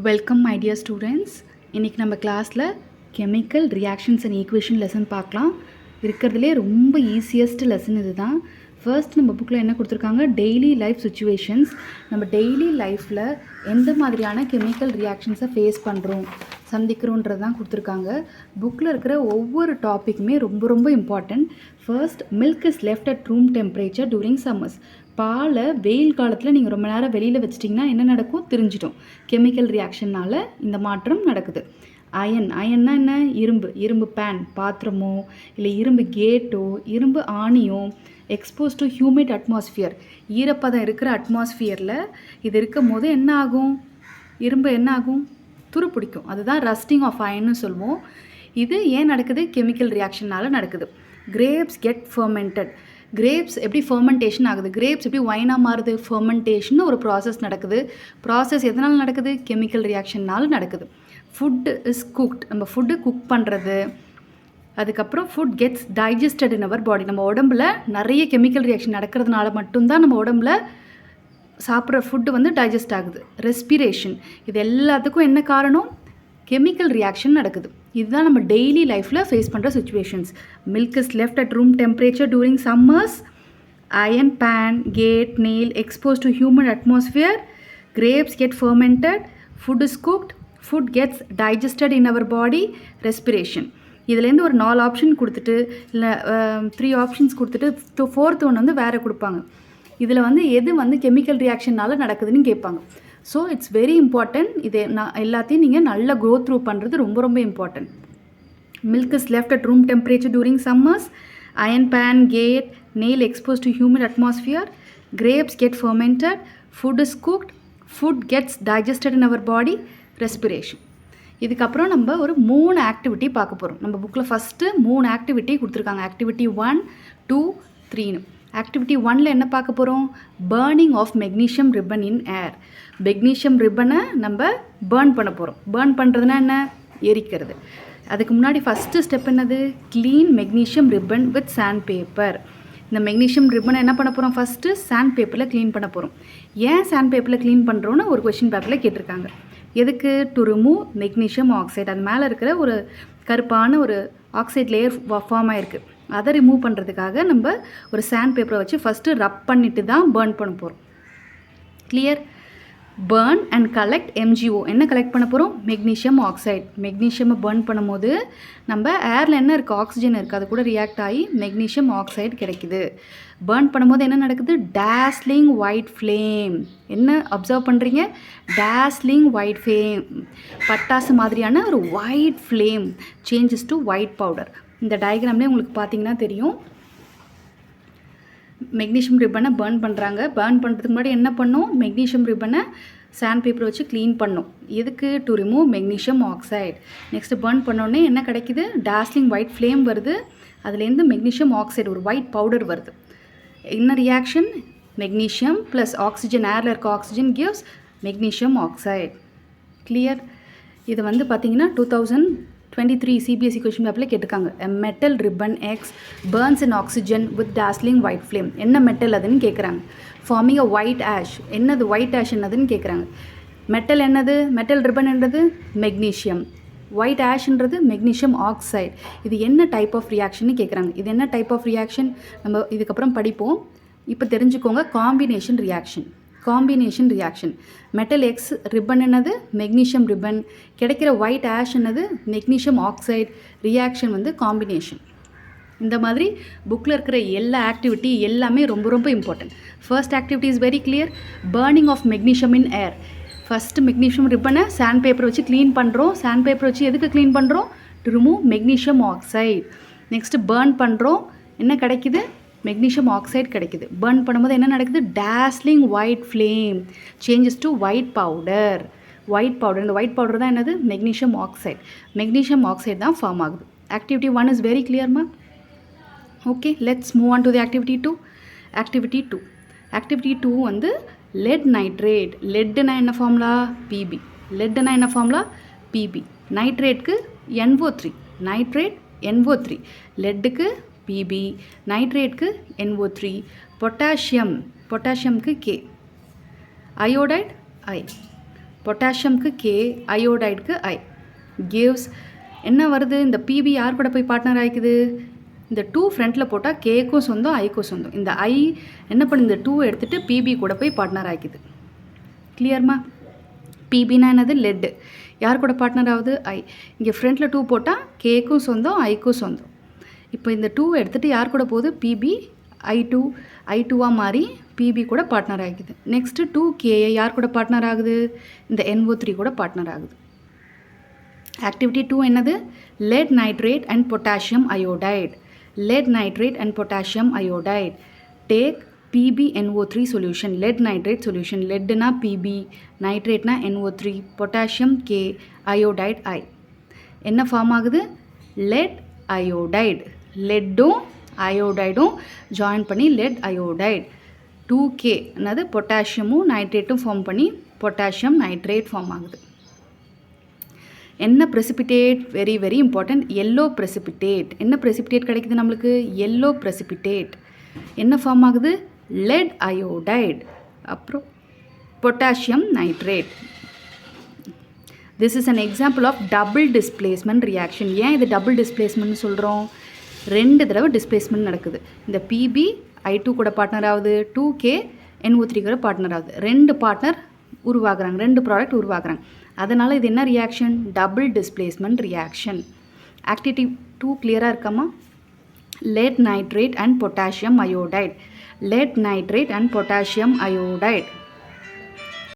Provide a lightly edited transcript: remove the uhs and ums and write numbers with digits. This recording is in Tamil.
Welcome my dear students. இன்றைக்கி நம்ம கிளாஸில் chemical reactions and equation lesson பார்க்கலாம். இருக்கிறதுலே ரொம்ப ஈஸியஸ்ட் லெசன் இது தான். ஃபர்ஸ்ட் நம்ம புக்கில் என்ன கொடுத்துருக்காங்க, டெய்லி லைஃப் சுச்சுவேஷன்ஸ். நம்ம டெய்லி லைஃப்பில் எந்த மாதிரியான கெமிக்கல் ரியாக்ஷன்ஸை ஃபேஸ் பண்ணுறோம், சந்திக்கிறோன்றது தான் கொடுத்துருக்காங்க. புக்கில் இருக்கிற ஒவ்வொரு டாப்பிக்குமே ரொம்ப ரொம்ப important. First, milk is left at room temperature during summers. பாலை வெயில் காலத்தில் நீங்கள் ரொம்ப நேரம் வெளியில் வச்சிட்டிங்கன்னா என்ன நடக்கும் தெரிஞ்சிட்டோம். கெமிக்கல் ரியாக்ஷன்னால் இந்த மாற்றம் நடக்குது. அயன்னா என்ன, இரும்பு பேன் பாத்திரமோ இல்லை இரும்பு கேட்டோ இரும்பு ஆணியோ எக்ஸ்போஸ் டு ஹியூமிட் அட்மாஸ்ஃபியர், ஈரப்பதம் இருக்கிற அட்மாஸ்ஃபியரில் இது இருக்கும் போது என்ன ஆகும், இரும்பு என்ன ஆகும், துரு பிடிக்கும். அதுதான் ரஸ்டிங் ஆஃப் அயன்னு சொல்லுவோம். இது ஏன் நடக்குது, கெமிக்கல் ரியாக்ஷனால் நடக்குது. Grapes get fermented. கிரேப்ஸ் எப்படி ஃபர்மெண்டேஷன் ஆகுது, கிரேப்ஸ் எப்படி ஒயினாக மாறுது, ஃபர்மெண்டேஷன் ஒரு ப்ராசஸ் நடக்குது. ப்ராசஸ் எதனால் நடக்குது, கெமிக்கல் ரியாக்ஷன்னால் நடக்குது. ஃபுட் இஸ் குக்ட், நம்ம ஃபுட்டு குக் பண்ணுறது. அதுக்கப்புறம் food gets digested in our பாடி. நம்ம உடம்புல நிறைய கெமிக்கல் ரியாக்ஷன் நடக்கிறதுனால மட்டும்தான் நம்ம உடம்புல சாப்பிட்ற ஃபுட்டு டைஜஸ்ட் ஆகுது. ரெஸ்பிரேஷன், இது எல்லாத்துக்கும் என்ன காரணம், கெமிக்கல் ரியாக்ஷன் நடக்குது. இதுதான் நம்ம டெய்லி லைஃப்பில் ஃபேஸ் பண்ணுற situations. Milk is left at room temperature during summers. Iron pan, gate, nail expose to human atmosphere. Grapes get fermented. Food is cooked. Food gets digested in our body. Respiration. இதுலேருந்து ஒரு 4 ஆப்ஷன் கொடுத்துட்டு இல்லை 3 ஆப்ஷன்ஸ் கொடுத்துட்டு 4th ஒன்று வேறு கொடுப்பாங்க. இதில் எது கெமிக்கல் ரியாக்ஷனால் நடக்குதுன்னு கேட்பாங்க. So it's very important. இது எல்லாத்தையும் நீங்கள் நல்லா கோ த்ரூ பண்ணுறது ரொம்ப ரொம்ப important. Milk is left at room temperature during summers. Iron pan, gate, nail expose to humid atmosphere. Grapes get fermented. Food is cooked. Food gets digested in our body. Respiration. இதுக்கப்புறம் நம்ம ஒரு 3 ஆக்டிவிட்டி பார்க்க போகிறோம். நம்ம புக்கில் ஃபஸ்ட்டு 3 ஆக்டிவிட்டி கொடுத்துருக்காங்க. ஆக்டிவிட்டி 1, 2, 3ன்னு. ஆக்டிவிட்டி 1ல் என்ன பார்க்க போகிறோம், burning of magnesium ribbon in air. மெக்னீஷியம் ரிப்பனை நம்ம பேர்ன் பண்ண போகிறோம். பேர்ன் பண்ணுறதுனா என்ன, எரிக்கிறது. அதுக்கு முன்னாடி ஃபஸ்ட்டு ஸ்டெப் என்னது, clean magnesium ribbon with sand paper. இந்த மெக்னீஷியம் ரிப்பனை என்ன பண்ண போகிறோம், ஃபஸ்ட்டு சாண்ட் பேப்பரில் க்ளீன் பண்ண போகிறோம். ஏன் சாண்ட் பேப்பரில் க்ளீன் பண்ணுறோன்னு ஒரு கொஷின் பேப்பரில் கேட்டிருக்காங்க. எதுக்கு, டு ரிமூவ் மெக்னீஷியம் ஆக்சைடு. அது மேலே இருக்கிற ஒரு கருப்பான ஒரு ஆக்சைடு லேயர் ஃபார்ம் ஆகிருக்கு. அதை ரிமூவ் பண்ணுறதுக்காக நம்ம ஒரு சாண்ட் பேப்பரை வச்சு ஃபஸ்ட்டு ரப் பண்ணிட்டு தான் பேர்ன் பண்ண போகிறோம். Clear. Burn and collect MgO. என்ன கலெக்ட் பண்ண போகிறோம், மெக்னீஷியம் ஆக்சைடு. மெக்னீஷியமை பேர்ன் பண்ணும்போது நம்ம ஏரில் என்ன இருக்குது, ஆக்சிஜன் இருக்குது, அது கூட ரியாக்ட் ஆகி மெக்னீஷியம் ஆக்சைடு கிடைக்குது. பேர்ன் பண்ணும்போது என்ன நடக்குது, டேஸ்லிங் ஒயிட் ஃப்ளேம். என்ன அப்சர்வ் பண்ணுறீங்க, டேஸ்லிங் ஒயிட் ஃப்ளேம். பட்டாசு மாதிரியான ஒரு white flame changes to white powder. இந்த டயக்ராம்லேயே உங்களுக்கு பார்த்தீங்கன்னா தெரியும். மெக்னீஷியம் ரிப்பனை பேர்ன் பண்ணுறாங்க. பேர்ன் பண்ணுறதுக்கு முன்னாடி என்ன பண்ணோம், மெக்னீஷியம் ரிப்பனை சாண்ட் பேப்பர் வச்சு க்ளீன் பண்ணோம். எதுக்கு, to remove magnesium oxide. Next burn பண்ணோடனே என்ன கிடைக்குது, டாஸ்லிங் ஒயிட் ஃப்ளேம் வருது. அதுலேருந்து மெக்னீஷியம் ஆக்சைடு ஒரு ஒயிட் பவுடர் வருது. என்ன ரியாக்ஷன், மெக்னீஷியம் ப்ளஸ் ஆக்சிஜன், ஏரில் இருக்க oxygen gives magnesium oxide. Clear. இது பார்த்தீங்கன்னா 2023 CBSE கொஷின் பேப்பரில் கேட்டிருக்காங்க. Metal ribbon x burns in oxygen with dazzling white flame. என்ன மெட்டல் அதுன்னு கேட்குறாங்க. Forming a white ash. என்னது ஒயிட் ஆஷ் என்னதுன்னு கேட்குறாங்க. மெட்டல் என்னது, மெட்டல் ரிப்பன் என்றது மெக்னீஷியம், ஒயிட் ஆஷ்ன்றது மெக்னீஷியம் ஆக்சைடு. இது என்ன டைப் ஆஃப் ரியாக்ஷன்னு கேட்குறாங்க. இது என்ன டைப் ஆஃப் ரியாக்ஷன் நம்ம இதுக்கப்புறம் படிப்போம். இப்போ தெரிஞ்சுக்கோங்க, combination reaction. Combination reaction. Metal X ribbon என்னது, மெக்னீஷியம் ரிப்பன். கிடைக்கிற ஒயிட் ஆஷ் என்னது, மெக்னீஷியம் ஆக்சைடு. Reaction combination. இந்த மாதிரி புக்கில் இருக்கிற எல்லா ஆக்டிவிட்டி எல்லாமே ரொம்ப ரொம்ப important. First activity is very clear, burning of magnesium in air. First magnesium ரிப்பனை சாண்ட் பேப்பர் வச்சு க்ளீன் பண்ணுறோம். சாண்ட் பேப்பர் வச்சு எதுக்கு க்ளீன் பண்ணுறோம், to remove magnesium oxide. Next burn பண்ணுறோம். என்ன கிடைக்குது, மெக்னீஷியம் ஆக்சைடு கிடைக்குது. பேர்ன் பண்ணும்போது என்ன நடக்குது, dazzling white flame changes to white powder. White powder, இந்த ஒயிட் பவுடர் தான் என்னது, மெக்னீஷியம் ஆக்சைடு. மெக்னீஷியம் ஆக்சைடு தான் ஃபார்ம் ஆகுது. ஆக்டிவிட்டி 1 இஸ் வெரி கிளியர்மா. Okay, let's move on to the activity 2. Activity 2. Activity 2 lead nitrate. லெட்டுனா என்ன ஃபார்முலா, PB. லெட்டுனா என்ன ஃபார்முலா, PB. நைட்ரேட்க்கு NO3. Nitrate NO3. லெட்டுக்கு PB, நைட்ரேட்க்கு NO3. பொட்டாசியம்க்கு K. Iodide I. பொட்டாசியம்க்கு K, அயோடைடுக்கு I. gives என்ன வருது, இந்த PB யார் கூட போய் பார்ட்னர் ஆகிக்குது, இந்த 2 ஃப்ரண்ட்டில் போட்டால் Kக்கும் சொந்தம் Iக்கும் சொந்தம். இந்த I என்ன பண்ணு, இந்த 2 எடுத்துகிட்டு PB கூட போய் பார்ட்னர் ஆகிக்குது. கிளியர்மா? PBனா என்னது, லெட்டு. யார் கூட பார்ட்னர் ஆகுது, I. இங்கே ஃப்ரண்ட்டில் 2 போட்டால் Kக்கும் சொந்தம் Iக்கும் சொந்தம். இப்போ இந்த 2 எடுத்துகிட்டு யார் கூட போகுது, PB I2ஆக மாறி PB கூட பார்ட்னர் ஆகிக்குது. நெக்ஸ்ட்டு 2K யார் கூட பார்ட்னர் ஆகுது, இந்த NO3 கூட பார்ட்னர் ஆகுது. ஆக்டிவிட்டி 2 என்னது, lead nitrate and potassium iodide. lead nitrate and potassium iodide. take PbNO3 solution. lead nitrate solution. leadனா PB, nitrateனா NO3, potassium K, iodide I. என்ன ஃபார்ம் ஆகுது, lead iodide. லெட்டும் அயோடைடும் ஜாயின் பண்ணி lead iodide. 2K என்னது, பொட்டாசியமும் நைட்ரேட்டும் ஃபார்ம் பண்ணி பொட்டாசியம் நைட்ரேட் ஃபார்ம் ஆகுது. என்ன precipitate, very very important, yellow precipitate. என்ன precipitate கிடைக்குது நம்மளுக்கு, எல்லோ precipitate. என்ன ஃபார்ம் ஆகுது, lead iodide, அப்புறம் potassium nitrate. This is an example of double displacement reaction. ஏன் இது டபுள் டிஸ்பிளேஸ்மெண்ட் சொல்கிறோம், 2 தடவை டிஸ்பிளேஸ்மெண்ட் நடக்குது. இந்த PB I2 கூட பார்ட்னர் ஆகுது, 2K NO3 கூட பார்ட்னர் ஆகுது. 2 பார்ட்னர் உருவாக்குறாங்க, 2 ப்ராடக்ட் உருவாக்குறாங்க. அதனால் இது என்ன reaction, double displacement reaction. Activity 2 கிளியராக இருக்காமா? lead nitrate and potassium iodide. lead nitrate and potassium iodide.